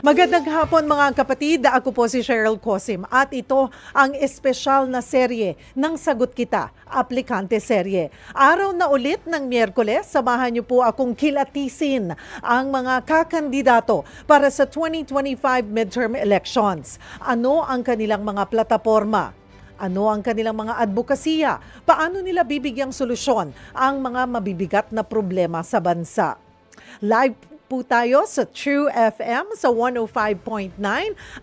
Magandang hapon mga kapatid, ako po si Cheryl Cosim at ito ang espesyal na serye ng Sagot Kita, Aplikante Serye. Araw na ulit ng Miyerkules, samahan niyo po akong kilatisin ang mga kakandidato para sa 2025 midterm elections. Ano ang kanilang mga plataporma? Ano ang kanilang mga advokasya? Paano nila bibigyang solusyon ang mga mabibigat na problema sa bansa? Live po tayo sa True FM sa 105.9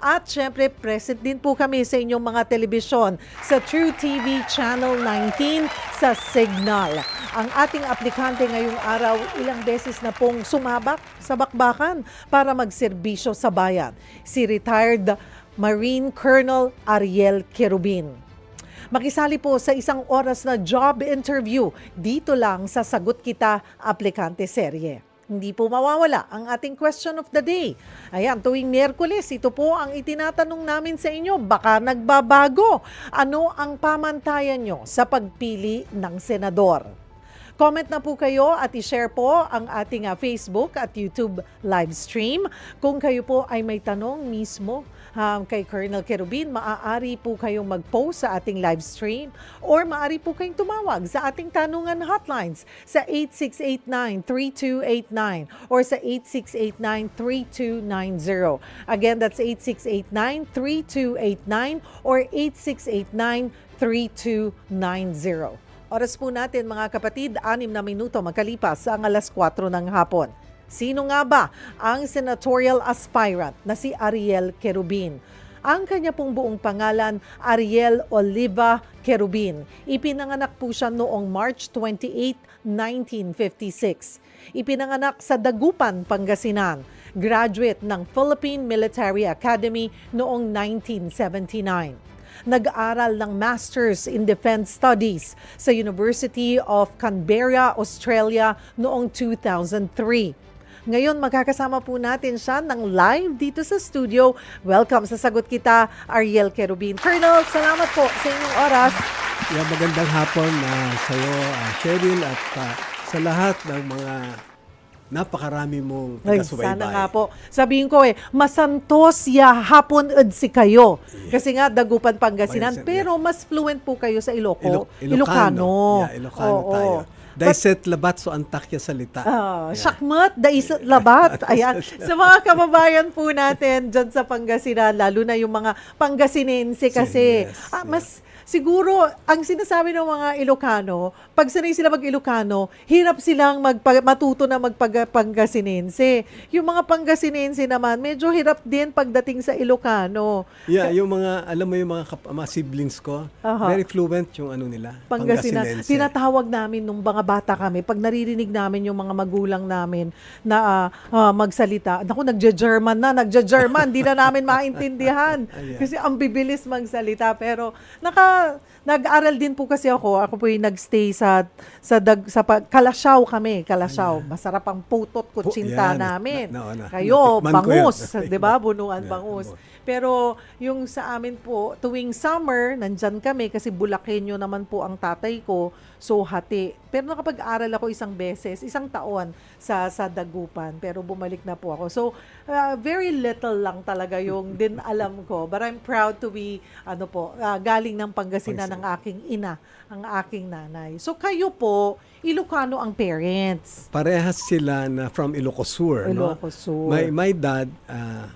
at syempre present din po kami sa inyong mga telebisyon sa True TV Channel 19 sa Signal. Ang ating aplikante ngayong araw ilang beses na pong sumabak sa bakbakan para magserbisyo sa bayan. Si retired Marine Colonel Ariel Querubin. Makisali po sa isang oras na job interview dito lang sa Sagot Kita Aplikante Serye. Hindi po mawawala ang ating question of the day. Ayan, tuwing Miyerkules, ito po ang itinatanong namin sa inyo. Baka nagbabago. Ano ang pamantayan nyo sa pagpili ng senador? Comment na po kayo at i-share po ang ating Facebook at YouTube live stream. Kung kayo po ay may tanong mismo kay Colonel Querubin, maaari po kayong mag-post sa ating live stream or maaari po kayong tumawag sa ating tanungan hotlines sa 8689-3289 or sa 8689-3290. Again, that's 8689-3289 or 8689-3290. Oras po natin mga kapatid, 6 na minuto magkalipas ang alas 4 ng hapon. Sino nga ba ang senatorial aspirant na si Ariel Querubin? Ang kanya pong buong pangalan, Ariel Oliva Querubin. Ipinanganak po siya noong March 28, 1956. Ipinanganak sa Dagupan, Pangasinan. Graduate ng Philippine Military Academy noong 1979. Nag-aral ng Masters in Defense Studies sa University of Canberra, Australia noong 2003. Ngayon, magkakasama po natin siya ng live dito sa studio. Welcome sa Sagot Kita, Ariel Querubin. Colonel, salamat po sa inyong oras. Magandang hapon sa iyo, Cheryl, at sa lahat ng mga napakarami mong taga-subaybay. Sana nga po. Sabihin ko masantos ya hapon si kayo. Kasi nga, Dagupan, Pangasinan. Pero mas fluent po kayo sa Ilocano. Ilocano tayo. Daiset labat so antakya salita. Shakmat, daiset labat. Ayan. Sa mga kababayan po natin dyan sa Pangasinan, lalo na yung mga Pangasinense kasi, mas siguro, ang sinasabi ng mga Ilocano, pag sanay sila mag-Ilocano, hirap silang matuto na magpag-Pangasinense. Yung mga Pangasinense naman, medyo hirap din pagdating sa Ilocano. Yung mga, alam mo yung mga siblings ko, very fluent yung ano nila, Pangasinense. Tinatawag namin nung mga bata kami, pag naririnig namin yung mga magulang namin na magsalita, naku, nagja-German, di na namin maintindihan. Kasi ang bibilis magsalita. Pero nag-aral din po kasi ako po yung nagstay sa Kalasyaw kami, Kalasyaw. Masarap ang putot kutsinta namin. Kayo, bangus, 'di ba? Bunuan bangus. Pero yung sa amin po, tuwing summer, nandyan kami kasi Bulakenyo naman po ang tatay ko, so hati. Pero nakapag-aral ako isang taon sa Dagupan, pero bumalik na po ako. So, very little lang talaga yung din alam ko. But I'm proud to be, galing ng Pangasinan ng aking ina, ang aking nanay. So, kayo po, Ilocano ang parents. Parehas sila na from Ilocosur. Ilocosur. My dad,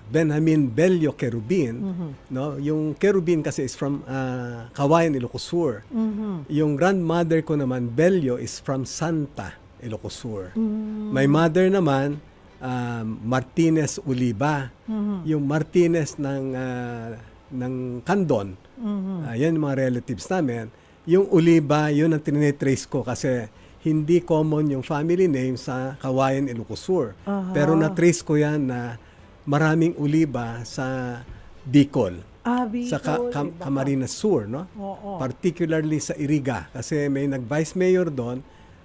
Benjamin Bello Querubin, no? Yung Querubin kasi is from Kawayan, Ilocosur. Yung grandmother ko naman, Bello, is from Santa, Ilocosur. My mother naman, Martinez Uliba. Yung Martinez ng Candon. Yan yung mga relatives namin. Yung Uliba, yun ang tinitrace ko kasi hindi common yung family name sa Kawayan, Ilocosur. Pero na-trace ko yan na maraming Uliba sa Bicol. Sa Camarines Sur, no? Particularly sa Iriga. Kasi may nag-vice mayor doon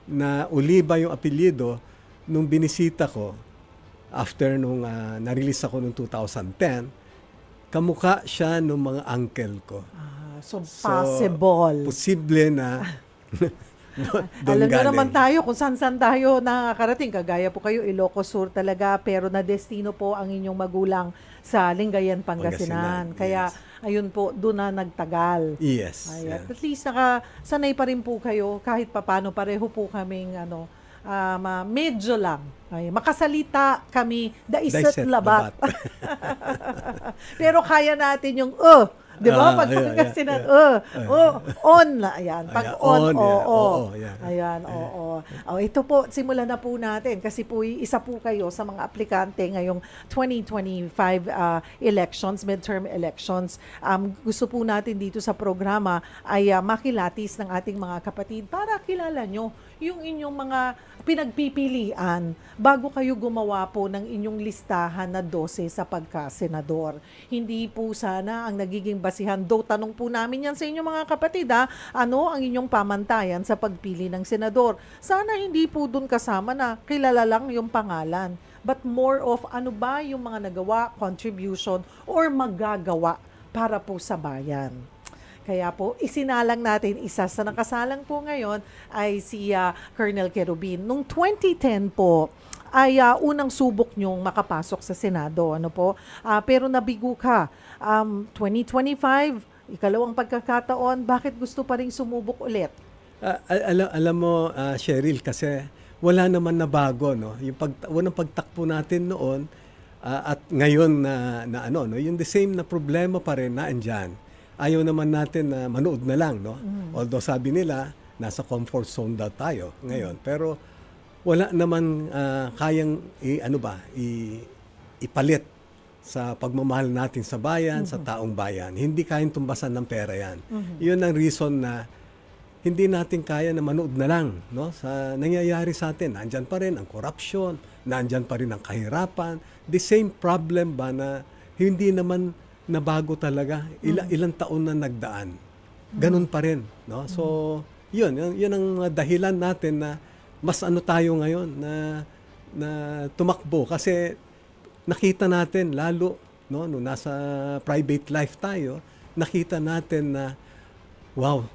na Uliba yung apelyido nung binisita ko after nung na-release ako noong 2010. Kamukha siya ng mga uncle ko. So possible. Posible na Doon Alam nyo naman galing. tayo kung saan-saan tayo nakakarating. Kagaya po kayo, Ilocos Sur talaga, pero na-destino po ang inyong magulang sa Lingayen, Pangasinan. Pangasinan, Kaya, yes. ayun po, doon na nagtagal. Yes. Ay, Yeah. at least nakasanay pa rin po kayo kahit papano pareho po kaming medyo lang. Ay, makasalita kami daiset Dissect labat. labat. Pero kaya natin yung di ba? Pag Yeah, Pangasinan, yeah. on na. Ayan. Pag Ayan, on, on, yeah. oo. Oo, yeah. Ayan, oo. Ito po, simulan na po natin kasi po isa po kayo sa mga aplikante ngayong 2025 elections, midterm elections. Gusto po natin dito sa programa ay makilatis ng ating mga kapatid para kilala nyo yung inyong mga pinagpipilian bago kayo gumawa po ng inyong listahan na 12 sa pagka-senador. Hindi po sana ang nagiging basihan. Though tanong po namin yan sa inyong mga kapatid, ano ang inyong pamantayan sa pagpili ng senador? Sana hindi po dun kasama na kilala lang yung pangalan. But more of ano ba yung mga nagawa, contribution, or magagawa para po sa bayan. Kaya po, isinalang natin, isa sa nakasalang po ngayon ay si Colonel Querubin. Noong 2010 po, ay unang subok nyong makapasok sa Senado. Ano po? Pero nabigo ka. 2025, ikalawang pagkakataon, bakit gusto pa rin sumubok ulit? Alam mo, Cheryl, kasi wala naman na bago, no? Yung unang pagtakbo natin noon at ngayon no, yung the same na problema pa rin na andyan. Ayaw naman natin na manood na lang, no? Although sabi nila, nasa comfort zone daw tayo ngayon. Pero wala naman kayang ipalit sa pagmamahal natin sa bayan, sa taong bayan. Hindi kayang tumbasan ng pera yan. Yun ang reason na hindi natin kaya na manood na lang, no? Sa nangyayari sa atin. Nandyan pa rin ang corruption, nandyan pa rin ang kahirapan. The same problem ba na hindi naman nabago talaga, ilang taon na nagdaan. Ganun pa rin, no? So, yun ang dahilan natin na mas tayo ngayon na tumakbo kasi nakita natin lalo, no, nung nasa private life tayo, nakita natin na wow,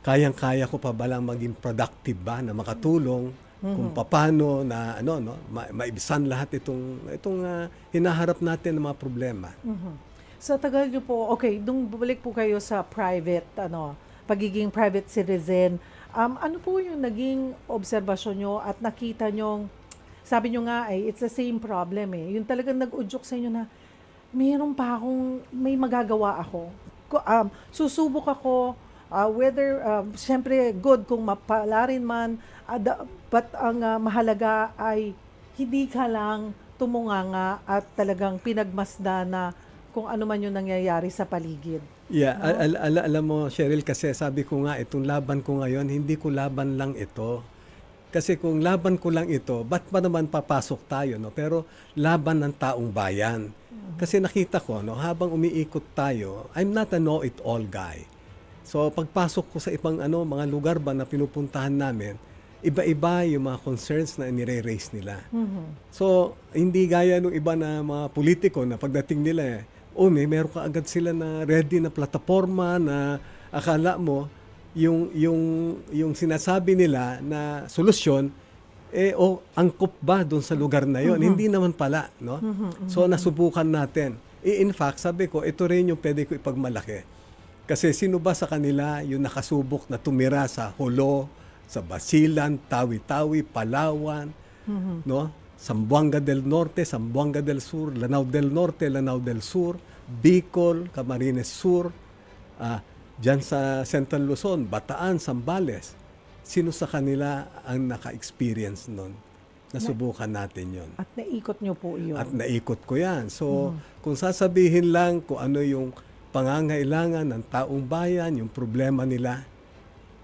kayang-kaya ko pa ba lang maging productive ba na makatulong kung paano na maibisan lahat itong hinaharap natin ng mga problema. Sa tagal nyo po, okay, nung bumalik po kayo sa private, pagiging private citizen, ano po yung naging obserbasyon nyo at nakita nyo, sabi nyo nga it's the same problem yung talagang nag-udyok sa inyo na mayroon pa may magagawa ako. Susubok ako, whether, syempre good kung mapalarin man, but ang mahalaga ay hindi ka lang tumunganga at talagang pinagmasda na kung ano man yung nangyayari sa paligid. Yeah, alam mo, Cheryl, kasi sabi ko nga, itong laban ko ngayon, hindi ko laban lang ito. Kasi kung laban ko lang ito, ba't pa naman papasok tayo, no? Pero laban ng taong bayan. Kasi nakita ko, no, habang umiikot tayo, I'm not a know-it-all guy. So, pagpasok ko sa ibang mga lugar ba na pinupuntahan namin, iba-iba yung mga concerns na nire-raise nila. So, hindi gaya nung iba na mga politiko na pagdating nila meron ka agad sila na ready na plataforma na akala mo yung sinasabi nila na solusyon angkop ba doon sa lugar na yon? Hindi naman pala, no? So nasubukan natin. In fact, sabi ko, ito rin yung pwede ko ipagmalaki. Kasi sino ba sa kanila yung nakasubok na tumira sa Jolo, sa Basilan, Tawi-Tawi, Palawan, no? Zamboanga del Norte, Zamboanga del Sur, Lanao del Norte, Lanao del Sur, Bicol, Camarines Sur, dyan sa Central Luzon, Bataan, Zambales. Sino sa kanila ang naka-experience nun? Nasubukan natin yon. At naikot nyo po yun. At naikot ko yan. So, kung sasabihin lang kung ano yung pangangailangan ng taong bayan, yung problema nila,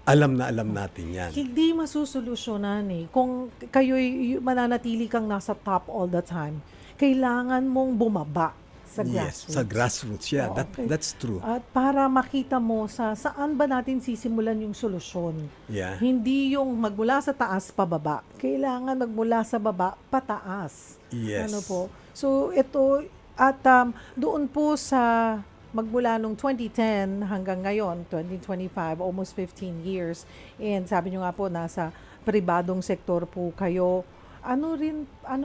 alam natin yan. Hindi masusolusyonan kung kayo'y mananatili kang nasa top all the time. Kailangan mong bumaba sa grassroots. Yes, sa grassroots. Yeah, Okay. that's true. At para makita mo saan ba natin sisimulan yung solusyon. Yeah. Hindi yung magmula sa taas pababa. Kailangan magmula sa baba pataas. Yes. Ano po? So ito at doon po sa magmula nung 2010 hanggang ngayon, 2025, almost 15 years. And sabi nyo nga po, nasa pribadong sektor po kayo. Ano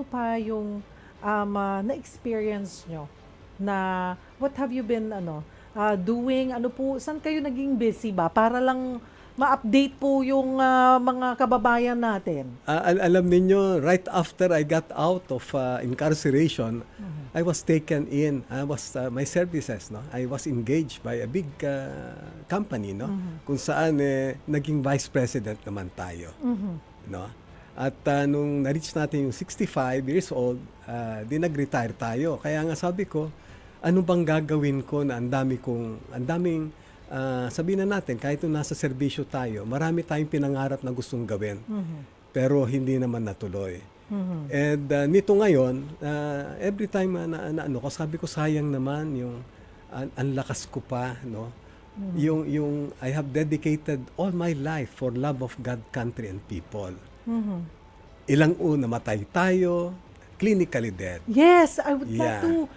pa yung na-experience nyo? Na what have you been doing? Ano po, saan kayo naging busy ba? Para lang ma-update po yung mga kababayan natin. Alam niyo, right after I got out of incarceration, I was taken in. I was my services, no. I was engaged by a big company, no, kung saan naging vice president naman tayo, no. At nung na-reach natin yung 65 years old, di nag-retire tayo. Kaya nga sabi ko, ano bang gagawin ko na ang daming sabihin na natin, kahit nung nasa serbisyo tayo, marami tayong pinangarap na gustong gawin. Pero hindi naman natuloy. And nito ngayon, every time sabi ko sayang naman yung ang lakas ko pa, no? Yung I have dedicated all my life for love of God, country and people. Ilang namatay tayo, clinically dead. Yes, I would like to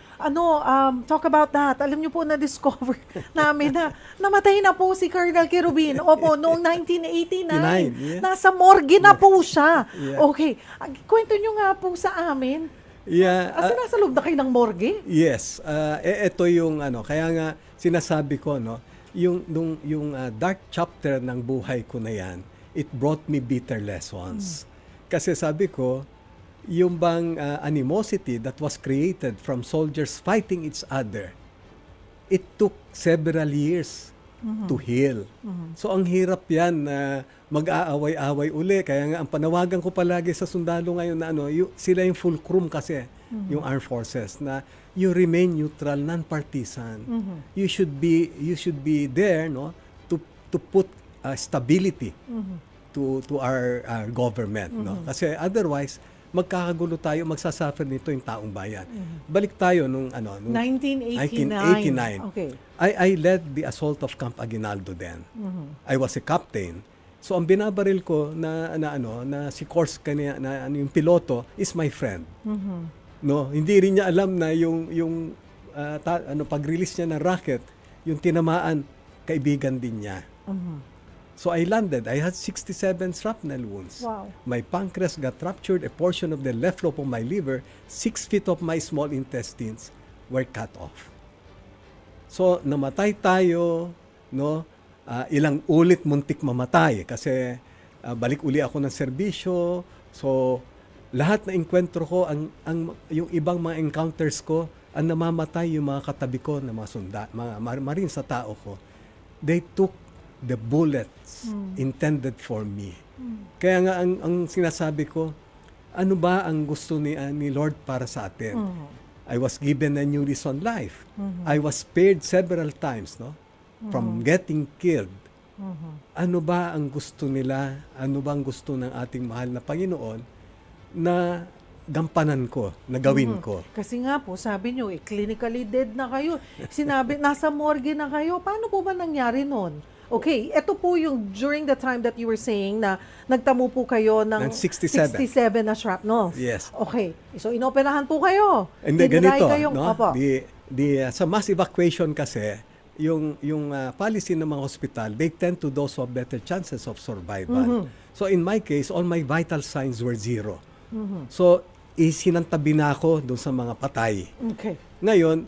talk about that. Alam niyo po, na-discover namin na namatay na po si Colonel Querubin. Opo, noong 1989. Nasa morgue na po siya. Okay. Kwento niyo nga po sa amin. Nasa loob na kayo ng morgue? Yes. Ito yung kaya nga sinasabi ko, no, yung dark chapter ng buhay ko na yan, it brought me bitter lessons. Kasi sabi ko, yung bang animosity that was created from soldiers fighting each other, it took several years to heal. So ang hirap yan na mag-aaway-away uli. Kaya nga ang panawagan ko palagi sa sundalo ngayon na sila yung fulcrum kasi, yung armed forces, na you remain neutral, non-partisan. You should be there, no, to put stability to our government, no? Kasi otherwise magkakagulo tayo, magsasuffer nito yung taong bayan. Balik tayo nung 1989. Okay. I led the assault of Camp Aguinaldo then. I was a captain. So ang binabaril ko na si Korska na yung piloto is my friend. No, hindi rin niya alam na yung pag-release niya ng rocket, yung tinamaan kaibigan din niya. So I landed. I had 67 shrapnel wounds. Wow. My pancreas got ruptured. A portion of the left lobe of my liver, 6 feet of my small intestines were cut off. So namatay tayo, no? Ilang ulit muntik mamatay kasi balik uli ako ng serbisyo. So lahat na enkwentro ko, yung ibang mga encounters ko, ang namamatay yung mga katabi ko na mga marine sa tao ko. They took the bullets intended for me. Kaya nga ang sinasabi ko, ano ba ang gusto ni Lord para sa atin? I was given a new lease on life. I was spared several times, no, from getting killed. Ano ba ang gusto nila? Ano ba ang gusto ng ating mahal na Panginoon na gampanan ko, na gawin ko? Kasi nga po, sabi nyo, clinically dead na kayo. Sinabi, nasa morgue na kayo. Paano po ba nangyari nun? Okay, ito po yung during the time that you were saying na nagtamo po kayo ng 67 na shrapnel. Yes. Okay, so inoperahan po kayo. Hindi, ganito, no? Opo. Sa mass evacuation kasi, yung policy ng mga hospital, they tend to those who have better chances of survival. So in my case, all my vital signs were zero. So isinantabi na ako doon sa mga patay. Okay. Ngayon,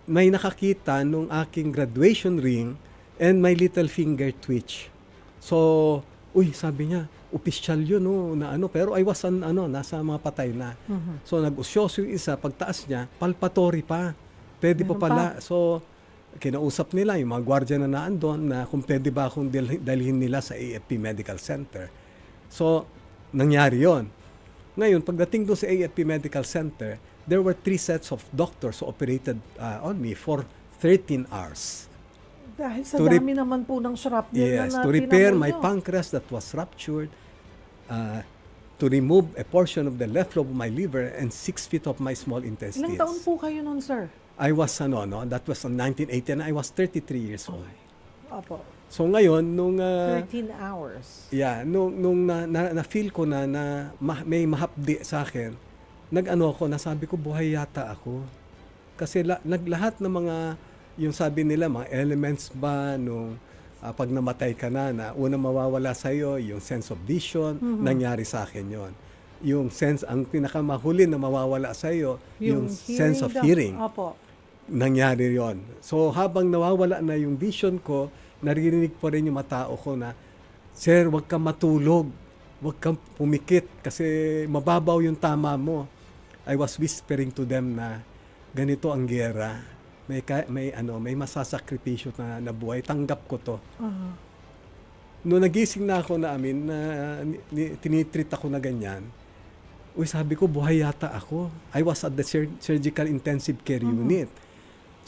may nakakita nung aking graduation ring and my little finger twitch. So, sabi niya, opisyal yun, no, na pero I was nasa mga patay na. So, nag-usyoso yung isa, pagtaas niya, palpatory pa. Pwede pa pala. So, kinausap nila yung mga gwardiya na naandun na kung pwede ba akong dalhin nila sa AFP Medical Center. So, nangyari yon. Ngayon, pagdating doon sa AFP Medical Center, there were 3 sets of doctors who operated on me for 13 hours. Dahil sa dami naman po ng shrapnel na to repair my pancreas that was ruptured, to remove a portion of the left lobe of my liver and 6 feet of my small intestines. Ilang taon po kayo nun, sir? I was, that was in 1980 and I was 33 years old. Opo. So ngayon, nung 13 hours. Yeah, nung na-feel ko na may mahapdi sa akin, nasabi ko buhay yata ako. Kasi lahat ng mga yung sabi nila, mga elements ba nung pag namatay ka na una mawawala sa'yo, yung sense of vision, nangyari sa akin yon. Yung sense, ang pinakamahuli na mawawala sa'yo, yung sense of hearing. Opo. Nangyari yon. So habang nawawala na yung vision ko, naririnig pa rin yung matao ko na, Sir, wag kang matulog, wag kang pumikit kasi mababaw yung tama mo. I was whispering to them na ganito ang giyera. May masasakripisyo na buhay. Tanggap ko to. Noong nagising na ako na tinitreat ako na ganyan, sabi ko, buhay yata ako. I was at the surgical intensive care unit.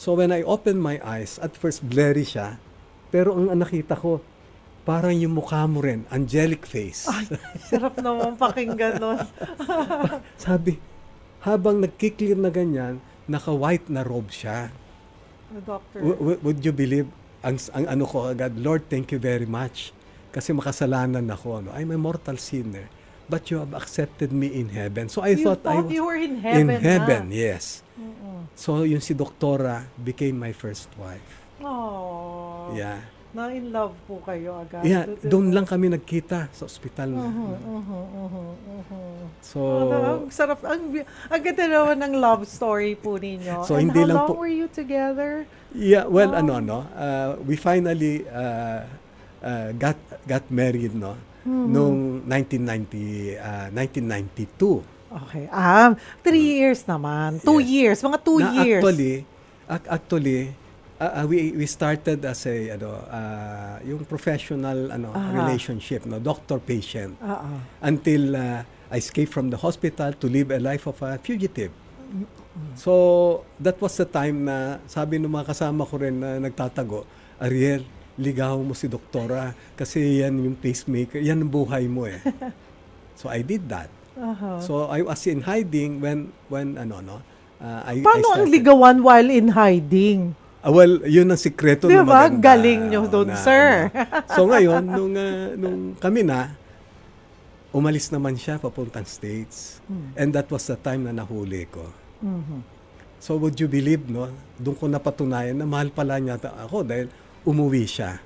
So when I opened my eyes, at first blurry siya, pero ang nakita ko, parang yung mukha mo rin, angelic face. Ay, sarap naman pakinggan nun. Sabi, habang nagkiklear na ganyan, naka-white na robe siya. Doctor. Would you believe, ang ano ko agad, Lord, thank you very much. Kasi makasalanan ako. No? I'm a mortal sinner. But you have accepted me in heaven. So I thought I was you were in heaven. in heaven, yes. So yung si Doktora became my first wife. Oh. Yeah. Na-in love po kayo agad. Yeah, doon lang kami nagkita sa ospital na. So, ang sarap. Ang ganda naman ng love story po ninyo. So, And hindi how lang long po- were you together? yeah, well, we finally got married, no? Noong 1992. Okay. 3 years naman. 2 years. Mga 2 Na years. Actually, we started as a yung professional relationship, no, doctor-patient, until I escaped from the hospital to live a life of a fugitive. So that was the time na sabi ng mga kasama ko rin na nagtatago, Ariel, ligaw mo si Doktora kasi yan yung pacemaker, yan ang buhay mo eh. So I did that. So I was in hiding when I Paano ang started. ligawan while in hiding? Well, yun ang sikreto Di na ba? maganda. Galing nyo doon, sir. So ngayon, nung kami na, umalis naman siya papuntang States. And that was the time na nahuli ko. So would you believe, no? Doon ko napatunayan na mahal pala niya ako dahil umuwi siya.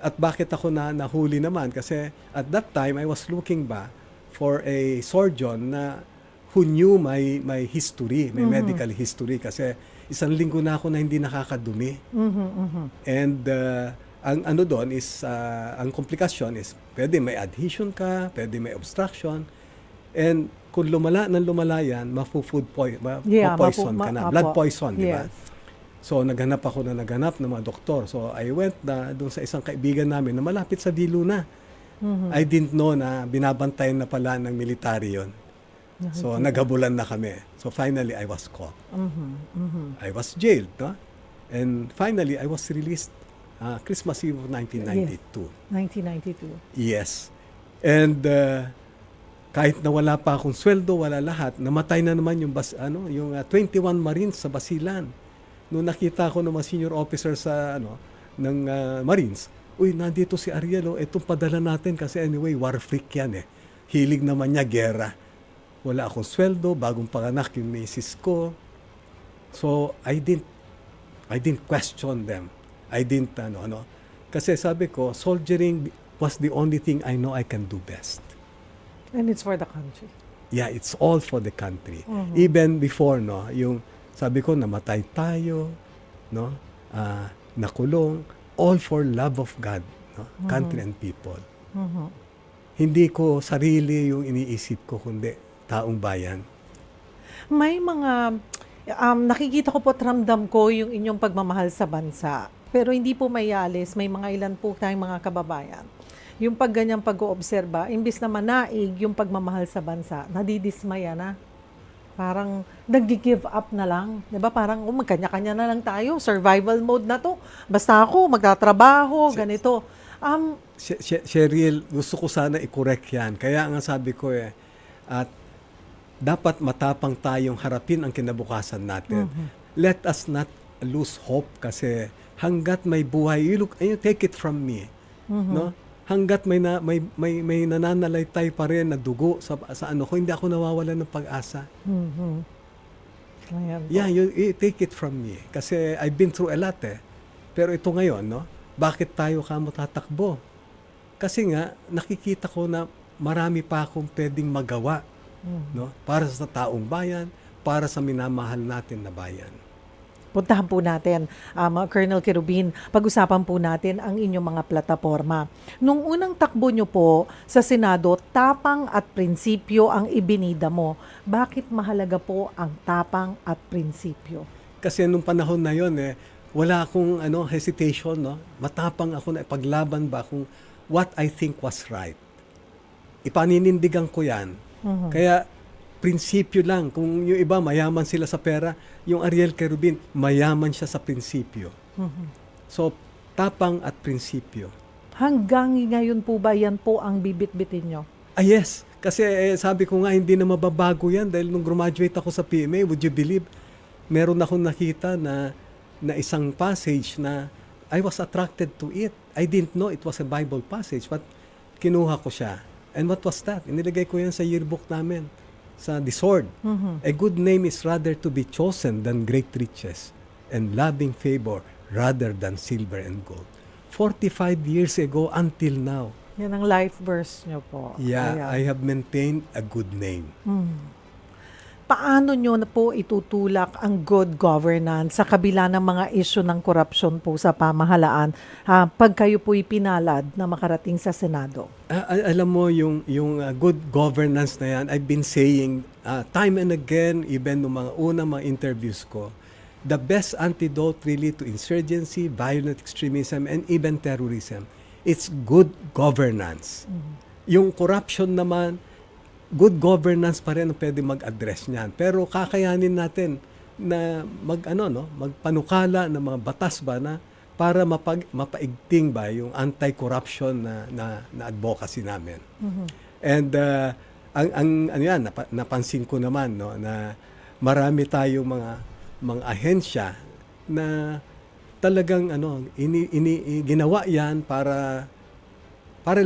At bakit ako nahuli naman? Kasi at that time, I was looking ba for a surgeon na who knew my history, my medical history. Kasi 1 linggo na ako na hindi nakakadumi. And ang ano doon is, ang komplikasyon is, pwede may adhesion ka, pwede may obstruction. And kung lumala yan, mafu-food poison ka na. Blood poison, di ba? Yes. So, naghanap ng mga doktor. So, I went na doon sa isang kaibigan namin na malapit sa Dilo na. I didn't know na binabantayan na pala ng military yon. So, naghabulan na kami. So, finally, I was caught. I was jailed, no? And finally, I was released Christmas Eve of 1992. 1992. Yes. And kahit na wala pa akong sweldo, wala lahat, namatay na naman yung 21 Marines sa Basilan. Noong nakita ko ng mga senior officer ng Marines, nandito si Ariel, itong padala natin kasi anyway, war freak yan eh. Hilig naman niya, gera. Wala akong sweldo, bagong panganak yung misis ko. So, I didn't question them. I didn't, Kasi sabi ko, soldiering was the only thing I know I can do best. And it's for the country. Yeah, it's all for the country. Even before, yung sabi ko, namatay tayo, nakulong, all for love of God, country and people. Hindi ko sarili yung iniisip ko, kundi taong bayan. May mga, nakikita ko po at ramdam ko yung inyong pagmamahal sa bansa. Pero hindi po mayalis, may mga ilan po tayong mga kababayan. Yung pagganyang pag-oobserba, imbis na manaig yung pagmamahal sa bansa, nadidismaya na. Parang nag-give up na lang. Diba? Parang magkanya-kanya na lang tayo. Survival mode na to. Basta ako, magtatrabaho, ganito. Cheryl, gusto ko sana i-correct yan. Kaya nga sabi ko at dapat matapang tayong harapin ang kinabukasan natin. Let us not lose hope kasi hanggat may buhay, you take it from me. No? Hanggat may nananalaytay pa rin na dugo sa ano ko, hindi ako nawawalan ng pag-asa. Ayan po. Yeah, you take it from me. Kasi I've been through a lot eh. Pero ito ngayon, no? Bakit tayo kamo tatakbo? Kasi nga, nakikita ko na marami pa akong pwedeng magawa, no? Para sa taong bayan, para sa minamahal natin na bayan. Puntahan po natin, Colonel Querubin, pag-usapan po natin ang inyong mga plataforma. Nung unang takbo nyo po sa Senado, tapang at prinsipyo ang ibinida mo. Bakit mahalaga po ang tapang at prinsipyo? Kasi nung panahon na yon wala akong hesitation, no? Matapang ako na ipaglaban ba kung what I think was right. Ipaninindigan ko 'yan. Kaya prinsipyo lang. Kung yung iba mayaman sila sa pera, yung Ariel Querubin mayaman siya sa prinsipyo. So tapang at prinsipyo. Hanggang ngayon po ba yan po ang bibit-bitin nyo? Yes. Kasi sabi ko nga hindi na mababago yan dahil nung graduate ako sa PMA, would you believe, meron akong nakita na isang passage na I was attracted to it. I didn't know it was a Bible passage, but kinuha ko siya. And what was that? Inilagay ko yan sa yearbook namin, sa The Sword. A good name is rather to be chosen than great riches, and loving favor rather than silver and gold. 45 years ago until now. Yan ang life verse nyo po. Yeah, Ayan. I have maintained a good name. Paano nyo na po itutulak ang good governance sa kabila ng mga issue ng korupsyon po sa pamahalaan pag kayo po'y pinalad na makarating sa Senado? Alam mo, yung good governance na yan, I've been saying time and again, even nung mga unang mga interviews ko, the best antidote really to insurgency, violent extremism, and even terrorism, it's good governance. Yung corruption naman, good governance pa rin ang pwede mag-address niyan. Pero kakayanin natin na magpanukala ng mga batas ba na para mapaigting ba yung anti-corruption na advocacy namin. And napansin ko naman na marami tayong mga ahensya na talagang ginawa yan para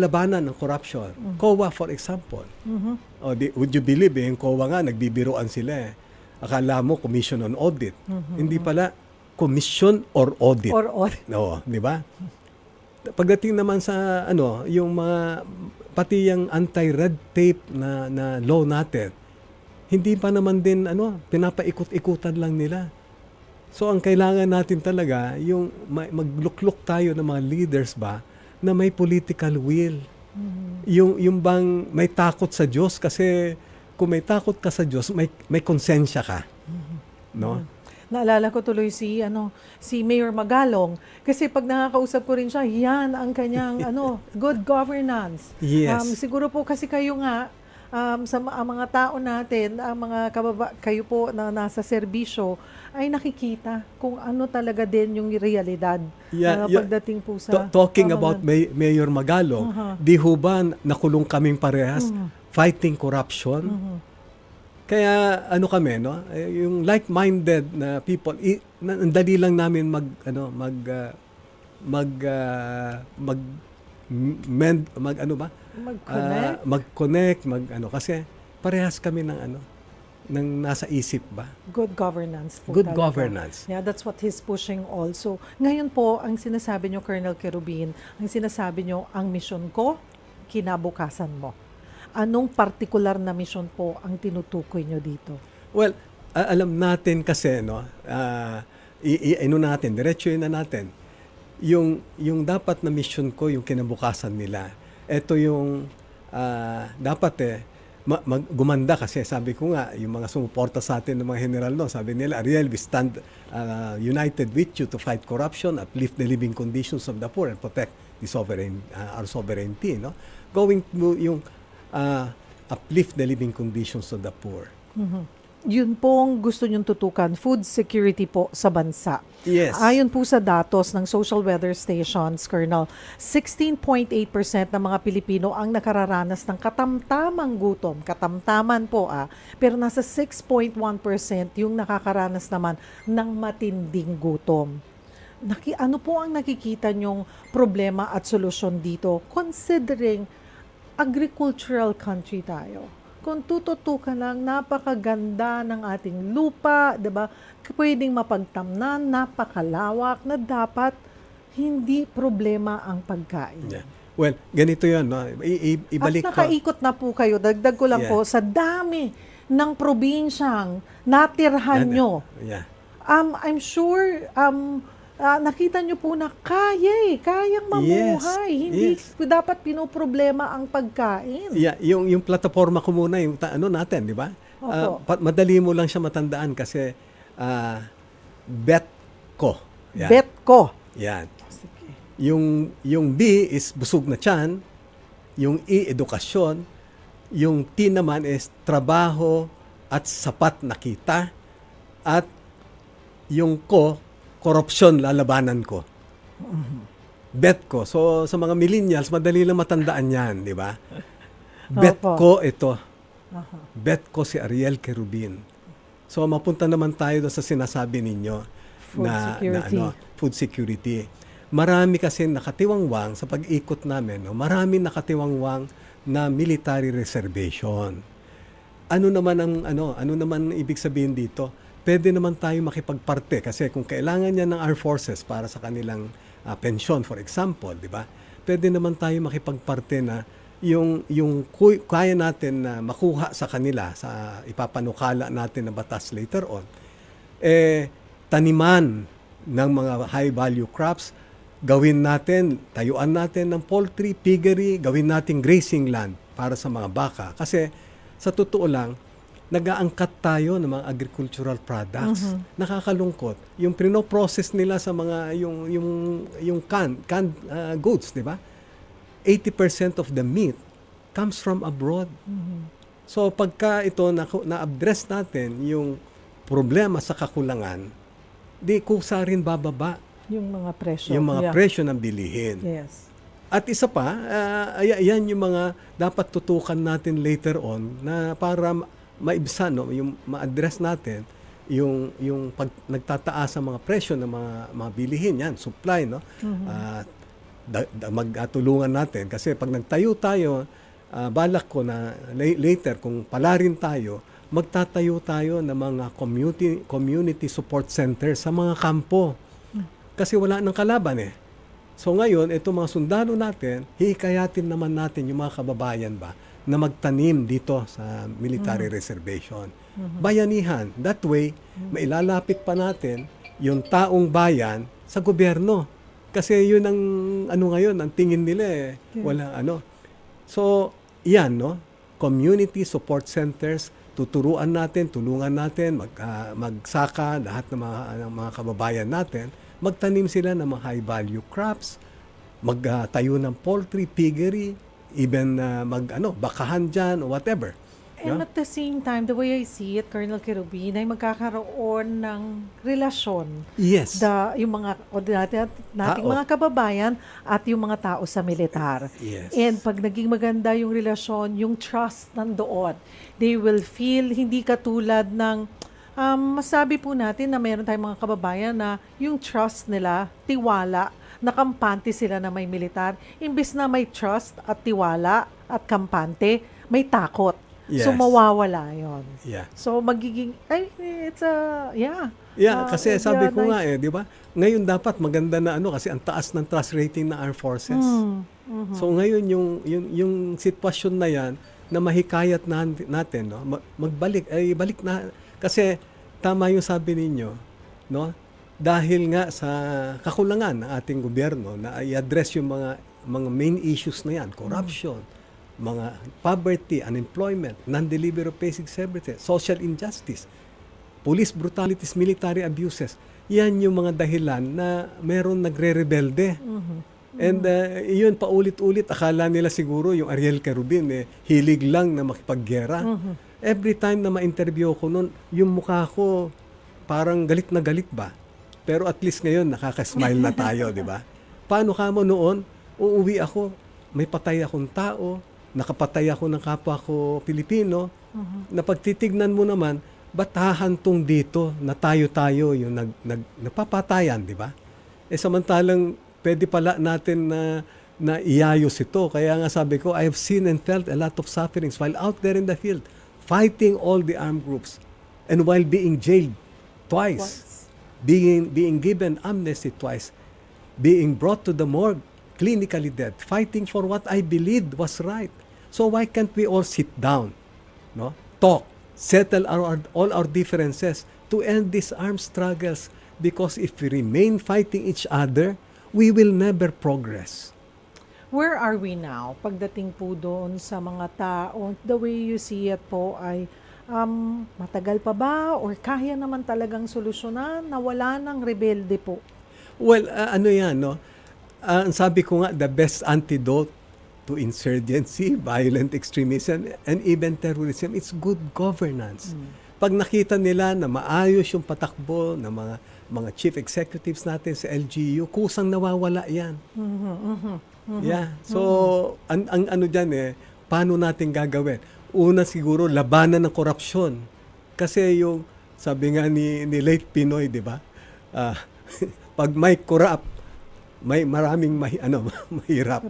labanan ng corruption. COA, for example. Would you believe, yung COA nga, nagbibiroan sila eh. Akala mo, Commission on Audit. Hindi pala, Commission or Audit. Or audit. Oo, di ba? Pagdating naman sa, yung mga, pati yung anti-red tape na law natin, hindi pa naman din, pinapaikot-ikutan lang nila. So, ang kailangan natin talaga, yung magluklok tayo ng mga leaders ba, na may political will. Yung bang may takot sa Diyos, kasi kung may takot ka sa Diyos, may konsensya ka. No? Naalala ko tuloy si Mayor Magalong kasi pag nakakausap ko rin siya, yan ang kanyang good governance. Yes. Siguro po kasi kayo nga sa mga tao natin, ang mga kayo po na nasa serbisyo ay nakikita kung ano talaga din yung realidad pagdating po sa talking about Mayor Magalong, di ho ba nakulong kaming parehas fighting corruption? Kaya kami, yung like-minded na people, ang dali lang namin mag-connect, kasi parehas kami ng nasa isip ba? Good governance po Good talaga. governance. Yeah, that's what he's pushing also. Ngayon po, ang sinasabi nyo, Colonel Querubin, ang sinasabi nyo, ang misyon ko, kinabukasan mo. Anong partikular na misyon po ang tinutukoy nyo dito? Well, alam natin kasi, diretsuhin na natin. Yung dapat na mission ko, yung kinabukasan nila. Ito yung dapat gumanda kasi sabi ko nga, yung mga sumuporta sa atin ng mga general sabi nila, Ariel, we stand united with you to fight corruption, uplift the living conditions of the poor, and protect our sovereignty. Going to yung uplift the living conditions of the poor. Yun pong gusto nyong tutukan, food security po sa bansa. Yes. Ayon po sa datos ng Social Weather Stations, Colonel, 16.8% ng mga Pilipino ang nakararanas ng katamtamang gutom. Katamtaman po pero nasa 6.1% yung nakakaranas naman ng matinding gutom. Ano po ang nakikita nyong problema at solusyon dito considering agricultural country tayo? kung tututukan lang, napakaganda ng ating lupa, 'di ba? Pwedeng mapagtamnan, napakalawak na dapat hindi problema ang pagkain. Yeah. Well, ganito 'yon, no. Ibalik At ko. nakaikot na po kayo, dagdag ko lang Yeah. po, sa dami ng probinsyang natirhan nyo. Yeah. I'm sure, nakita nyo po na kayang mamuhay. Yes, Hindi yes. dapat pinoproblema ang pagkain. Yeah, yung plataforma ko muna yung ano natin, 'di ba? Opo. Madali mo lang siya matandaan kasi bet ko. Yan. Bet ko. Yan. Sige. Yung B is busog na tiyan, yung E edukasyon, yung T naman is trabaho at sapat na kita, at yung ko korupsyon lalabanan ko. Bet ko. So sa mga millennials madali lang matandaan 'yan, di ba? Bet Opo. ko ito. Aha. Bet ko si Ariel Querubin. So mapunta naman tayo doon sa sinasabi ninyo Food security. food security. Marami kasi nakatiwangwang sa pag-ikot namin, no? Marami nakatiwangwang na military reservation. Ano naman ibig sabihin dito? Pwede naman tayo makipagparte kasi kung kailangan niya ng armed forces para sa kanilang pensyon, for example, di ba? Pwede naman tayo makipagparte na yung kaya natin na makuha sa kanila sa ipapanukala natin na batas later on, taniman ng mga high value crops, gawin natin, tayuan natin ng poultry, piggery, gawin natin grazing land para sa mga baka. Kasi sa totoo lang, nag-aangkat tayo ng mga agricultural products. Nakakalungkot. Yung prino-process nila sa mga yung canned goods, di ba? 80% of the meat comes from abroad. So pagka ito na-address natin yung problema sa kakulangan, di kusa rin bababa Yung mga presyo. yung mga Yeah. presyo ng bilihin. Yes. At isa pa, yan yung mga dapat tutukan natin later on na para maibsan, no, yung ma-address natin yung pag nagtataas ang mga presyo ng mga bilihin, yan, supply, no. Magtulungan natin kasi pag nagtayo tayo, balak ko na later kung palarin tayo, magtatayo tayo ng mga community support center sa mga kampo. Kasi wala nang kalaban eh. So ngayon, itong mga sundalo natin, hikayatin naman natin yung mga kababayan ba na magtanim dito sa military reservation. Bayanihan. That way, mailalapit pa natin yung taong bayan sa gobyerno. Kasi yun ang ngayon, ang tingin nila eh. Wala So, yan, no? Community support centers, tulungan natin, magsaka, lahat ng mga kababayan natin, magtanim sila ng mga high value crops, magtayo ng poultry, piggery, even bakahan dyan or whatever. And at the same time, the way I see it, Colonel Querubin, ay magkakaroon ng relasyon. Yes. Yung mga nating Tao. mga kababayan at yung mga tao sa militar. Yes. And pag naging maganda yung relasyon, yung trust nandoon, they will feel hindi katulad ng masabi po natin na mayroon tayong mga kababayan na yung trust nila, tiwala, nakampante sila na may militar. Imbis na may trust at tiwala at kampante, may takot. Yes. So mawawala yon. Yeah. So magiging, it's Yeah, kasi it's sabi ko nice. nga di ba? Ngayon dapat maganda na kasi ang taas ng trust rating ng armed forces. So ngayon yung sitwasyon na yan na mahikayat natin, no? Balik na kasi tama yung sabi ninyo, no? Dahil nga sa kakulangan ng ating gobyerno na i-address yung mga main issues na yan, corruption, mga poverty, unemployment, non-delivery of basic services, social injustice, police brutalities, military abuses. Yan yung mga dahilan na meron nagre-rebelde. And yun paulit-ulit, akala nila siguro yung Ariel Querubin hilig lang na makipaggera. Every time na ma-interview ko noon, yung mukha ko parang galit na galit ba? Pero at least ngayon nakaka-smile na tayo, di ba? Paano ka mo noon? Uuwi ako, may patay akong tao, nakapatay ako ng kapwa ko Pilipino, na pagtitignan mo naman, ba't hahantong dito na tayo yung napapatayan, di ba? Samantalang pwede pala natin na iayos ito. Kaya nga sabi ko, I have seen and felt a lot of sufferings while out there in the field. fighting all the armed groups, and while being jailed twice, being given amnesty twice, being brought to the morgue, clinically dead, fighting for what I believed was right. So why can't we all sit down, no, talk, settle all our differences to end these armed struggles? Because if we remain fighting each other, we will never progress. Where are we now? Pagdating po doon sa mga tao, the way you see it po ay matagal pa ba or kaya naman talagang solusyonan na wala ng rebelde po? Well, ano yan, no? Ang sabi ko nga, the best antidote to insurgency, violent extremism, and even terrorism, it's good governance. Pag nakita nila na maayos yung patakbo ng mga chief executives natin sa LGU, kusang nawawala yan. Yeah. So, ang ano dyan paano natin gagawin? Una siguro, labanan ng korupsyon. Kasi yung, sabi nga ni late Pinoy, di ba? Pag may corrupt, may maraming mahirap. Mahirap.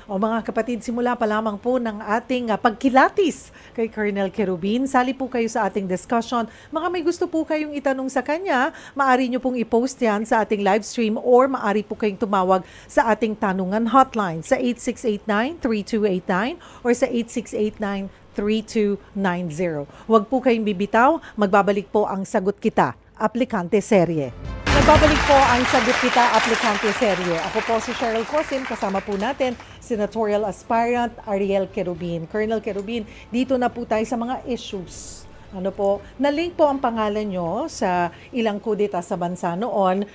O mga kapatid, simula pa lamang po ng ating pagkilatis kay Colonel Querubin. Sali po kayo sa ating discussion. Mga may gusto po kayong itanong sa kanya, maaari nyo pong i-post yan sa ating live stream or maaari po kayong tumawag sa ating tanungan hotline sa 8689-3289 or sa 8689-3290. Huwag po kayong bibitaw, magbabalik po ang Sagot Kita, Aplikante Serye. Nagbabalik po ang Sagot Kita, Aplikante Serye. Ako po si Cheryl Cosim, kasama po natin Senatorial Aspirant Ariel Querubin. Colonel Querubin, dito na po tayo sa mga issues. Ano po, na-link po ang pangalan nyo sa ilang kudeta sa bansa noon.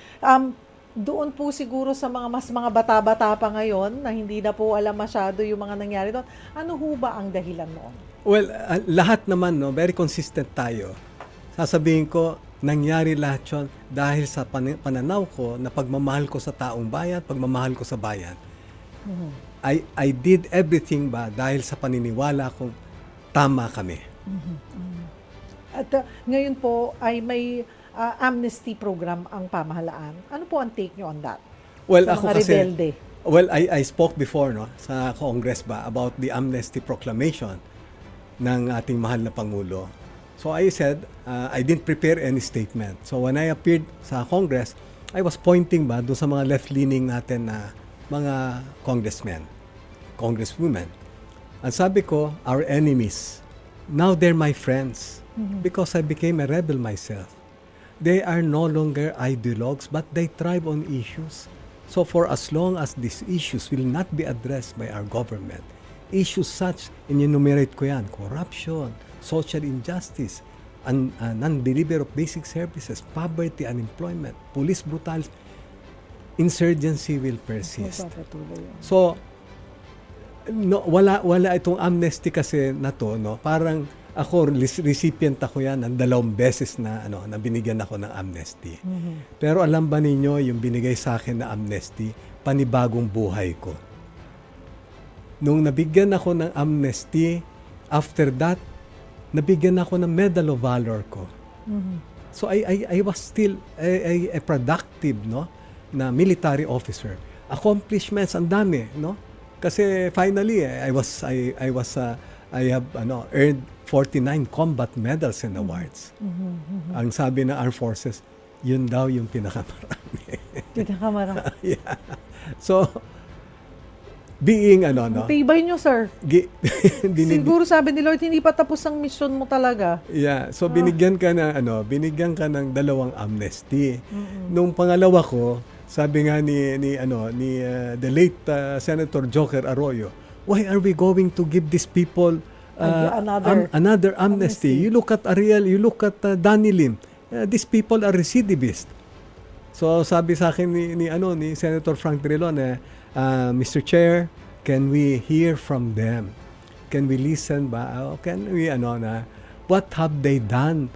Doon po siguro sa mga bata-bata pa ngayon na hindi na po alam masyado yung mga nangyari doon. Ano ho ba ang dahilan noon? Well, lahat naman, no, very consistent tayo. Sasabihin ko, nangyari lahat yun dahil sa pananaw ko na pagmamahal ko sa taong bayan, pagmamahal ko sa bayan. I did everything ba dahil sa paniniwala kong tama kami. At ngayon po ay may amnesty program ang pamahalaan. Ano po ang take nyo on that? Well, sa ako mga kasi, rebelde? well, I spoke before, no, sa Congress ba about the amnesty proclamation ng ating mahal na Pangulo. So I said, I didn't prepare any statement. So when I appeared sa Congress, I was pointing ba doon sa mga left-leaning natin na mga congressmen, congresswomen. Ang sabi ko, our enemies, now they're my friends because I became a rebel myself. They are no longer ideologues, but they thrive on issues. So for as long as these issues will not be addressed by our government, issues such, in-enumerate ko yan, corruption, social injustice, non-delivery of basic services, poverty, unemployment, police brutality, insurgency will persist. So, no, wala itong amnesty kasi na to, no? Parang ako, recipient ako yan ng 2 beses na binigyan ako ng amnesty. Pero alam ba ninyo, yung binigay sa akin na amnesty, panibagong buhay ko. Nung nabigyan ako ng amnesty, after that, nabigyan ako ng Medal of Valor ko. So I was still a productive, no, na military officer. Accomplishments ang dami, no? Kasi finally I have earned 49 combat medals and awards. Ang sabi ng Armed Forces, yun daw yung pinakamarami. Pinakamarami. Yeah. So being tibay nyo, sir. Siguro sabi ni Lord, hindi pa tapos ang mission mo talaga. Yeah, so binigyan ka ng ng 2 amnesty. Nung pangalawa ko, sabi nga ni the late Senator Joker Arroyo, why are we going to give these people another amnesty? You look at Ariel, you look at Danny Lim. These people are recidivists. So sabi sa akin ni Senator Frank Drilon, Mr. Chair, can we hear from them? Can we listen ba? Can we what have they done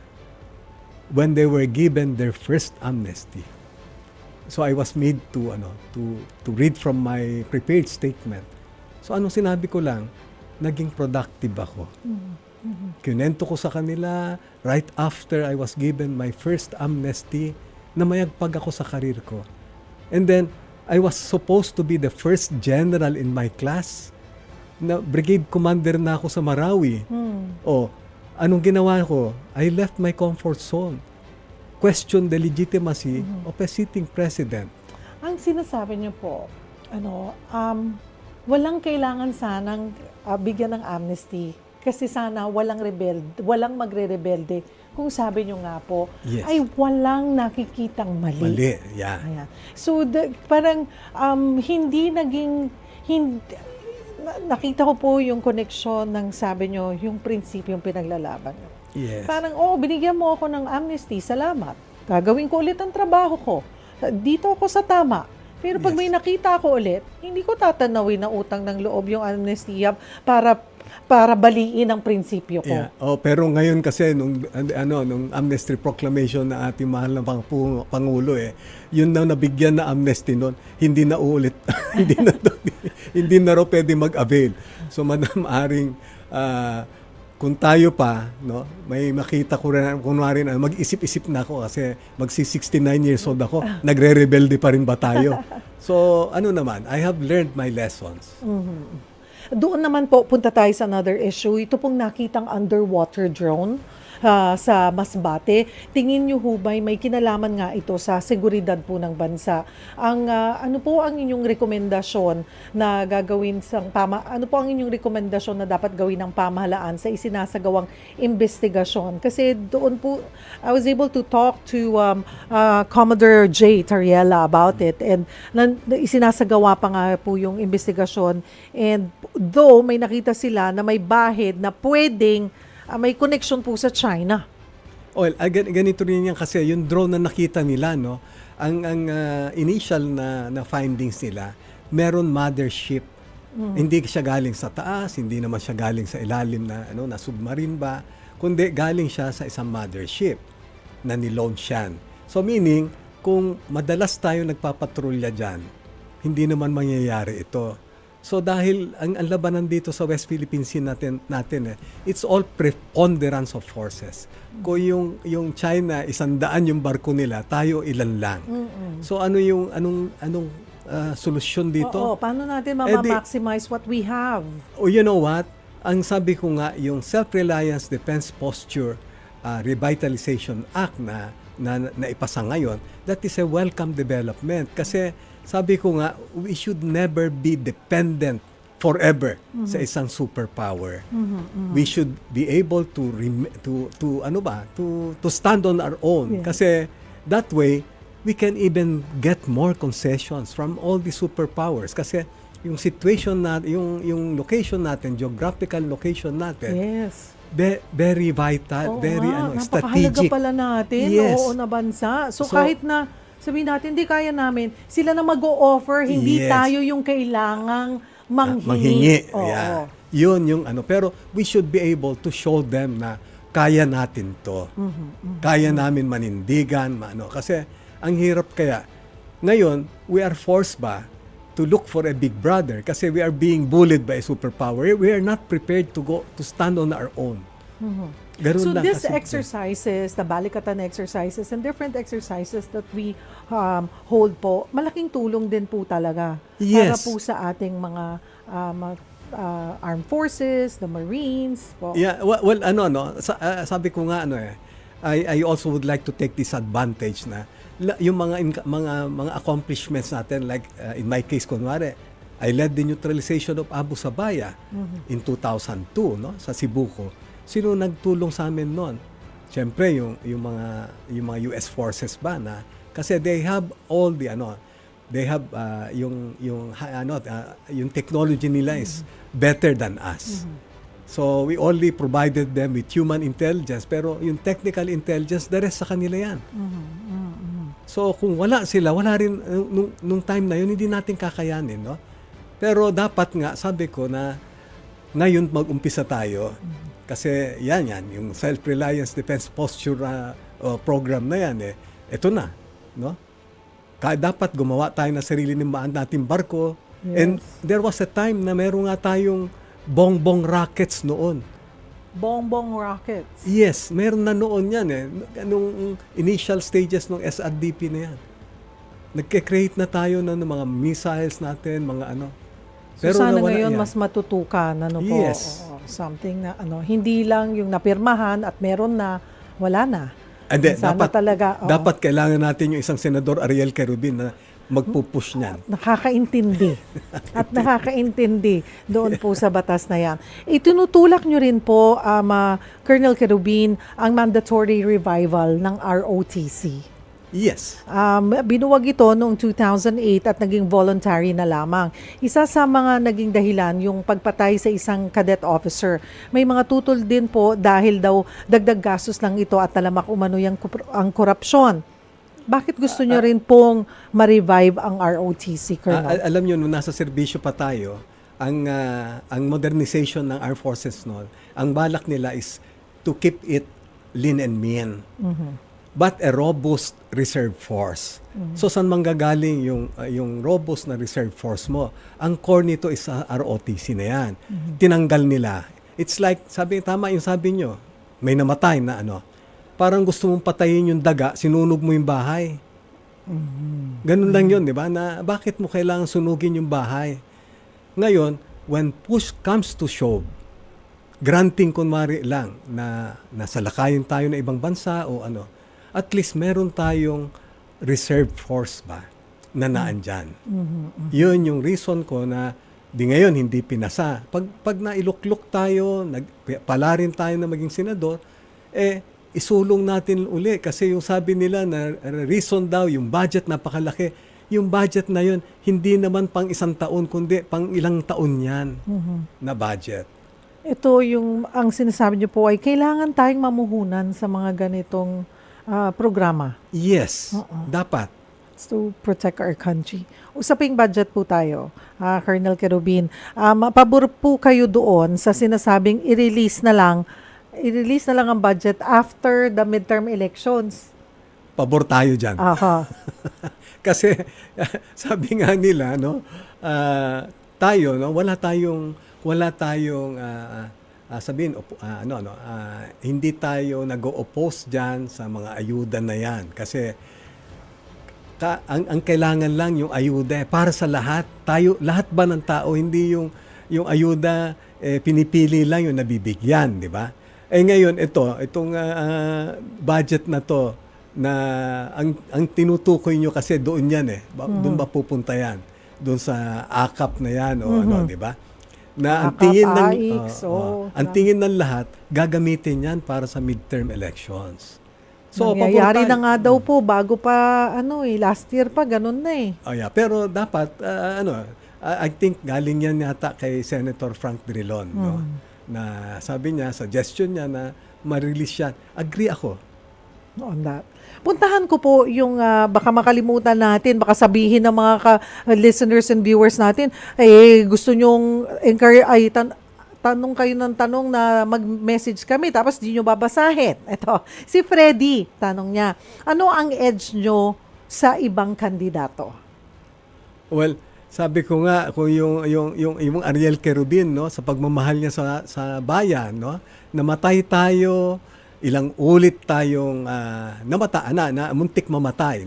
when they were given their first amnesty? So I was made to read from my prepared statement. So anong sinabi ko lang, naging productive ako. Kinento ko sa kanila right after I was given my first amnesty na mayagpag ako sa karir ko. And then I was supposed to be the first general in my class na brigade commander na ako sa Marawi. Hmm. O, anong ginawa ko? I left my comfort zone. Question the legitimacy of a sitting president. Ang sinasabi niyo po, walang kailangan sanang bigyan ng amnesty kasi sana walang magre-rebelde. Kung sabi niyo nga po, Yes. ay walang nakikitang mali. Mali, yeah. Ayan. So, parang nakita ko po yung connection ng sabi nyo, yung prinsipyong pinaglalaban nyo. Yes. Parang, binigyan mo ako ng amnesty, salamat. Gagawin ko ulit ang trabaho ko. Dito ako sa tama. Pero pag Yes. may nakita ako ulit, hindi ko tatanawin na utang ng loob yung amnesty para baliin ang prinsipyo ko. Yeah. Pero ngayon kasi nung amnesty proclamation na ating mahal na Pangulo yun na nabigyan na amnesty noon, hindi na uulit. hindi na raw pwede mag-avail. So Madam Aring, kung tayo pa, no, may makita ko rin, kunwari na mag-isip-isip na ako kasi magsi-69 years old ako, nagre-rebelde pa rin ba tayo? So, I have learned my lessons. Doon naman po, punta tayo sa another issue. Ito pong nakitang underwater drone sa Masbate. Tingin niyo ho ba may kinalaman nga ito sa seguridad po ng bansa? Ano po ang inyong rekomendasyon na gagawin ano po ang inyong rekomendasyon na dapat gawin ng pamahalaan sa isinasagawang investigasyon? Kasi doon po, I was able to talk to Commodore J. Tariela about it, and isinasagawa pa nga po yung investigasyon, and though may nakita sila na may bahid na pwedeng may connection po sa China. Well, ganito rin yan kasi yung drone na nakita nila, no, ang initial na findings nila, meron mothership. Hindi siya galing sa taas, hindi naman siya galing sa ilalim na submarine ba, kundi galing siya sa isang mothership na nilaunch yan. So meaning, kung madalas tayo nagpapatrolya dyan, hindi naman mangyayari ito. So dahil ang labanan dito sa West Philippine Sea natin it's all preponderance of forces. Kung yung China 100 yung barko nila, tayo ilan lang. So anong solusyon dito? Oo, paano natin ma-maximize what we have? You know what? Ang sabi ko nga, yung Self-Reliance Defense Posture Revitalization Act na ipasa ngayon, that is a welcome development. Kasi sabi ko nga, we should never be dependent forever sa isang superpower. We should be able to stand on our own. Yeah. Kasi that way, we can even get more concessions from all the superpowers. Kasi yung situation natin, yung location natin, geographical location natin, Yes. very vital, very strategic. Napakahalaga pala natin, Yes. na bansa. So So, kahit na sabihin natin, hindi kaya namin, sila na mag-o-offer, hindi Yes. tayo yung kailangang manghingi. Manghingi. Oo. Yeah. Yun yung pero we should be able to show them na kaya natin to. Kaya namin manindigan, kasi ang hirap kaya. Ngayon, we are forced to look for a big brother kasi we are being bullied by a superpower. We are not prepared to stand on our own. Ganun So lang these kasimple. exercises, the balikatan exercises and different exercises that we hold po, malaking tulong din po talaga para Yes. po sa ating mga armed forces, the Marines po. Yeah, well, sabi ko nga I also would like to take this advantage na yung mga accomplishments natin, like in my case kunwari, I led the neutralization of Abu Sabaya in 2002, no, sa Cebu ko. Sino nagtulong sa amin noon? Siyempre yung mga US forces na kasi they have all the yung technology nila is better than us. So we only provided them with human intelligence, pero yung technical intelligence, the rest sa kanila yan. So kung wala sila, wala rin nung time na yun, hindi natin kakayanin, no? Pero dapat nga, sabi ko na ngayon mag-umpisa tayo. Kasi yan, yung Self-Reliance Defense Posture program na yan, ito na, no? Kaya dapat gumawa tayo ng sarili nating barko. Yes. And there was a time na meron nga tayong bongbong rockets noon. Bongbong rockets. Yes, meron na noon yan nung initial stages ng SRDP na yan. Nagke-create na tayo ng mga missiles natin, mga So sana nawala ngayon yan. mas matutukan, ano po, Yes. oo, something na hindi lang yung napirmahan at meron na, wala na. And then, Sana talaga, oo. dapat kailangan natin yung isang senador, Ariel Querubin, na magpupush niyan. Nakakaintindi at nakakaintindi doon po sa batas na yan. Itinutulak nyo rin po, Colonel Querubin, ang mandatory revival ng ROTC. Yes. Binuwag ito noong 2008 at naging voluntary na lamang. Isa sa mga naging dahilan yung pagpatay sa isang cadet officer. May mga tutol din po dahil daw dagdag gastos lang ito at talamak umano ang korupsyon. Bakit gusto nyo rin pong ma-revive ang ROTC, Colonel? Alam nyo, nung nasa serbisyo pa tayo, ang modernization ng Armed Forces noon, ang balak nila is to keep it lean and mean. But a robust reserve force. So saan manggagaling yung robust na reserve force mo? Ang core nito is sa ROTC na yan. Tinanggal nila. It's like, tama yung sabi nyo, may namatay na parang gusto mong patayin yung daga, sinunog mo yung bahay. Ganun lang yun, di ba? Na bakit mo kailangan sunugin yung bahay? Ngayon, when push comes to shove, granting kunwari lang na nasalakayin tayo ng ibang bansa o at least meron tayong reserve force ba na naandyan. Yun yung reason ko na di ngayon hindi pinasa. Pag nailuklok tayo, palarin tayo na maging senador, isulong natin uli kasi yung sabi nila na reason daw, yung budget napakalaki. Yung budget na yun, hindi naman pang isang taon, kundi pang ilang taon yan na budget. Ito ang sinasabi niyo po ay kailangan tayong mamuhunan sa mga ganitong programa. Yes, dapat. To protect our country. Usaping budget po tayo, Colonel Querubin. Pabor po kayo doon sa sinasabing i-release na lang ang budget after the midterm elections. Pabor tayo dyan. Aha. Kasi sabi nga nila, tayo, wala tayong hindi tayo nag-o-oppose dyan sa mga ayuda na yan. Kasi ang kailangan lang yung ayuda para sa lahat. Lahat ba ng tao, hindi yung ayuda pinipili lang yung nabibigyan, di ba? Ngayon, itong budget na to, na ang tinutukoy nyo kasi doon yan doon ba pupunta yan? Doon sa AKAP na yan di ba? Na ang tingin ng lahat, gagamitin yan para sa midterm elections. So, nangyayari na nga daw po, bago pa, last year pa, ganun na eh. Pero dapat, I think galing yan yata kay Senator Frank Drilon, na sabi niya, suggestion niya na ma-release yan. Agree ako. On that. Puntahan ko po yung baka makalimutan natin, baka sabihin ng mga listeners and viewers natin, gusto nyong tanong kayo ng tanong na mag-message kami tapos di nyo babasahin. Ito, si Freddy, tanong niya, ano ang edge nyo sa ibang kandidato? Well, sabi ko nga kung yung Ariel Querubin sa pagmamahal niya sa bayan, namatay tayo, ilang ulit tayong muntik mamatay,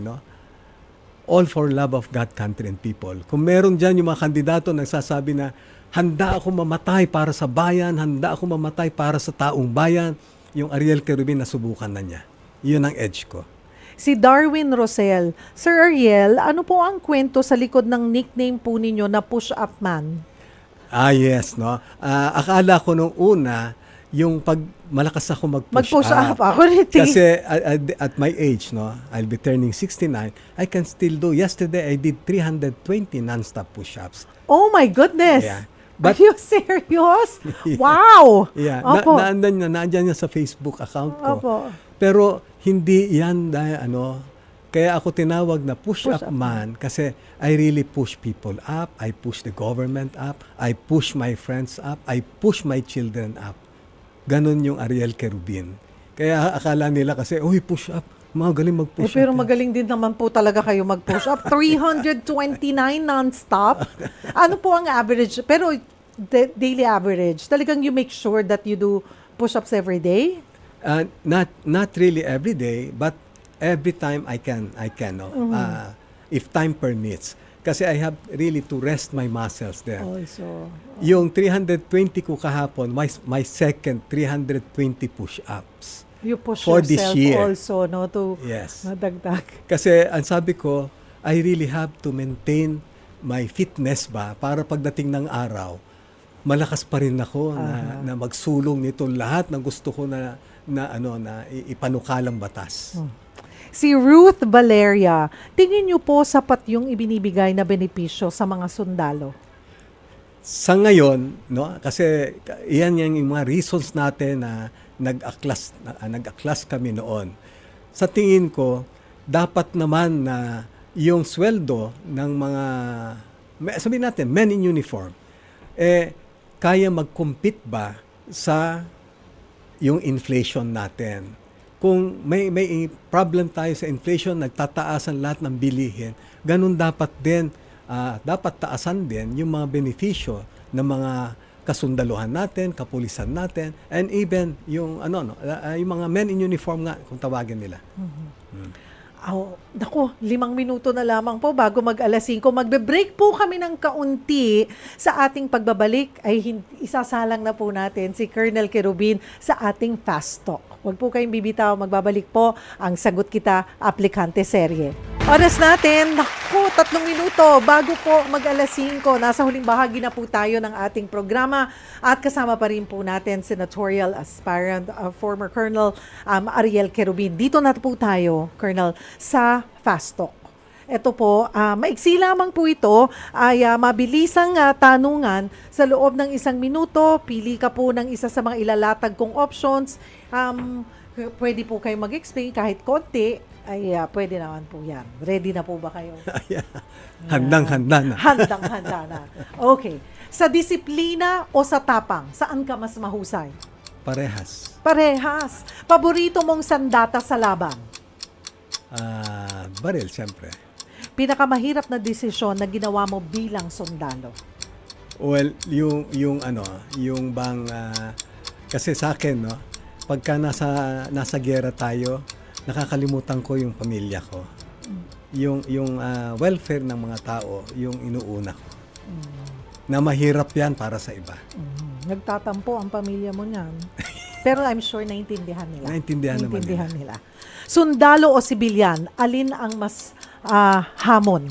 all for love of God, country, and people. Kung meron dyan yung mga kandidato nagsasabi na handa ako mamatay para sa bayan, handa ako mamatay para sa taong bayan, yung Ariel Querubin nasubukan na niya. Yun ang edge ko. Si Darwin Rosel, Sir Ariel, ano po ang kwento sa likod ng nickname po ninyo na Push-Up Man? Yes, akala ko nung una, yung pag malakas ako mag-push up. Ako rin. Kasi at my age, I'll be turning 69, I can still do. Yesterday, I did 320 non-stop push-ups. Oh my goodness! Yeah. Are you serious? Yeah. Wow! Yeah. Opo. Naandyan sa Facebook account ko. Opo. Pero hindi yan kaya ako tinawag na push-up man kasi I really push people up, I push the government up, I push my friends up, I push my children up. Ganon yung Ariel Querubin. Kaya akala nila kasi, push up. Magaling mag-push up. Pero magaling din naman po talaga kayo mag-push up. 329 non-stop. Ano po ang average? Pero daily average. Talagang you make sure that you do push-ups every day? Not really every day, but every time I can. If time permits. Kasi I have really to rest my muscles there. Also, Yung 320 ko kahapon, my second 320 push-ups. you push For this yourself year. also, no, to Yes. madagdag. Kasi ang sabi ko, I really have to maintain my fitness ba para pagdating ng araw, malakas pa rin ako na magsulong nito lahat ng gusto ko na ipanukalang batas. Si Ruth Valeria, tingin niyo po sapat yung ibinibigay na benepisyo sa mga sundalo? Sa ngayon, no, kasi iyan yung mga reasons natin na nag-aklas kami noon. Sa tingin ko, dapat naman na yung sweldo ng mga, sabihin natin, men in uniform, kaya mag-compete ba sa yung inflation natin? Kung may problem tayo sa inflation, nagtataasan lahat ng bilihin, ganun dapat din, dapat taasan din yung mga benepisyo ng mga kasundaluhan natin, kapulisan natin, and even yung yung mga men in uniform nga kung tawagin nila. Naku, 5 minuto na lamang po bago mag-alas 5. Magbe-break po kami ng kaunti sa ating pagbabalik ay isasalang na po natin si Colonel Querubin sa ating Fast Talk. Huwag po kayong bibitaw, magbabalik po ang Sagot Kita Aplikante Serye. Oras natin, naku, 3 minuto bago po mag-alas 5. Nasa huling bahagi na po tayo ng ating programa at kasama pa rin po natin senatorial aspirant, former Colonel Ariel Querubin. Dito na po tayo, Colonel, sa Fast Talk. Ito po, maiksi lamang po ito ay mabilisang tanungan sa loob ng 1 minuto. Pili ka po ng isa sa mga ilalatag kong options. Pwede po kayo mag-explain kahit konti. Ay, pwede naman po yan. Ready na po ba kayo? Handang-handa na. Handang-handa na. Okay. Sa disiplina o sa tapang, saan ka mas mahusay? Parehas. Parehas. Paborito mong sandata sa laban? Baril, siyempre. Pinakamahirap na desisyon na ginawa mo bilang sundalo? Well, yung bang, kasi sa akin, no, pagka nasa gera tayo, nakakalimutan ko yung pamilya ko. Yung welfare ng mga tao, yung inuuna ko. Na mahirap yan para sa iba. Nagtatampo ang pamilya mo niyan. Pero I'm sure naintindihan nila. Naintindihan naman nila. Sundalo o sibilyan, alin ang mas hamon?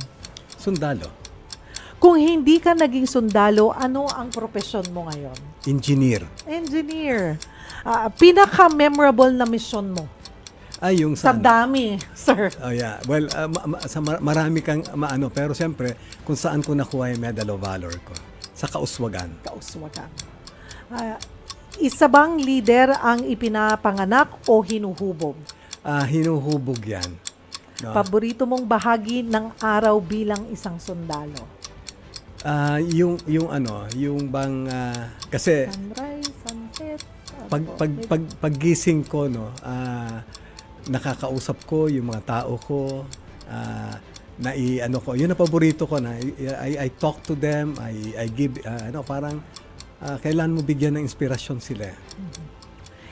Sundalo. Kung hindi ka naging sundalo, ano ang profesyon mo ngayon? Engineer. Engineer. Pinaka-memorable na mission mo? Ay, yung Sa dami, sir. Oh, yeah. Well, marami kang pero siyempre, kung saan ko nakuha yung Medal of Valor ko. Sa Kauswagan. Kauswagan. Isa bang leader ang ipinapanganak o hinuhubog? Hinuhubog yan. No? Paborito mong bahagi ng araw bilang isang sundalo? Yung bang, kasi, Sunrise, sunset. paggising ko, no, nakakausap ko yung mga tao ko, yun ang paborito ko na I talk to them, I give parang kailan mo bigyan ng inspirasyon sila.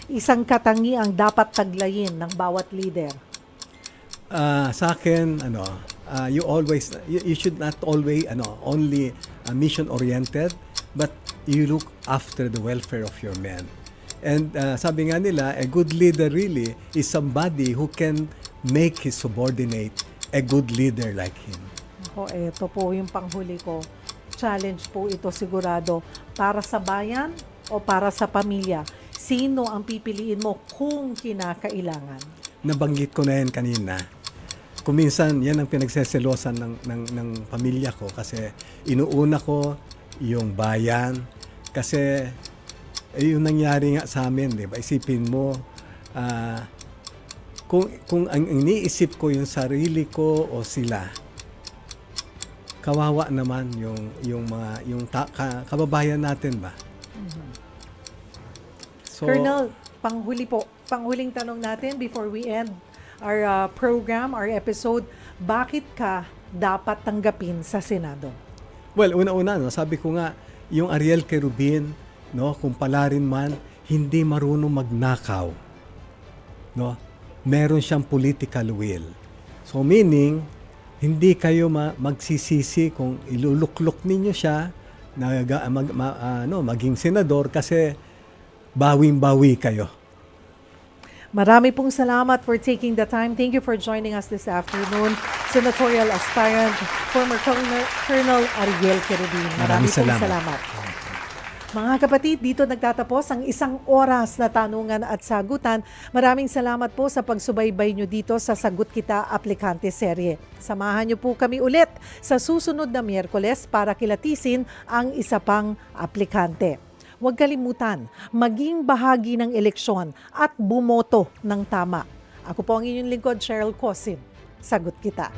Isang katangi ang dapat taglayin ng bawat leader. Sa akin, you should not always only mission oriented, but you look after the welfare of your men. And sabi nga nila, a good leader really is somebody who can make his subordinate a good leader like him. Ito po yung panghuli ko. Challenge po ito sigurado. Para sa bayan o para sa pamilya? Sino ang pipiliin mo kung kinakailangan? Nabanggit ko na yan kanina. Kuminsan, yan ang pinagseselosan ng pamilya ko kasi inuuna ko yung bayan kasi yung nangyari nga sa amin, di ba? Isipin mo, kung ang iniisip ko yung sarili ko o sila, kawawa naman yung kababayan natin ba? So, Colonel, panghuling tanong natin before we end our program, our episode, bakit ka dapat tanggapin sa Senado? Well, una-una, no, sabi ko nga, yung Ariel Querubin, no, kung palarin man, hindi marunong magnakaw. No? Meron siyang political will. So meaning, hindi kayo magsisisi kung iluluklok ninyo siya maging senador kasi bawing-bawi kayo. Marami pong salamat for taking the time. Thank you for joining us this afternoon. Senatorial Aspirant, former Colonel Ariel Querubin. Marami pong salamat. Mga kapatid, dito nagtatapos ang 1 oras na tanungan at sagutan. Maraming salamat po sa pagsubaybay nyo dito sa Sagot Kita Aplikante Serye. Samahan nyo po kami ulit sa susunod na Miyerkules para kilatisin ang isa pang aplikante. Huwag kalimutan, maging bahagi ng eleksyon at bumoto ng tama. Ako po ang inyong lingkod, Cheryl Cosim. Sagot Kita.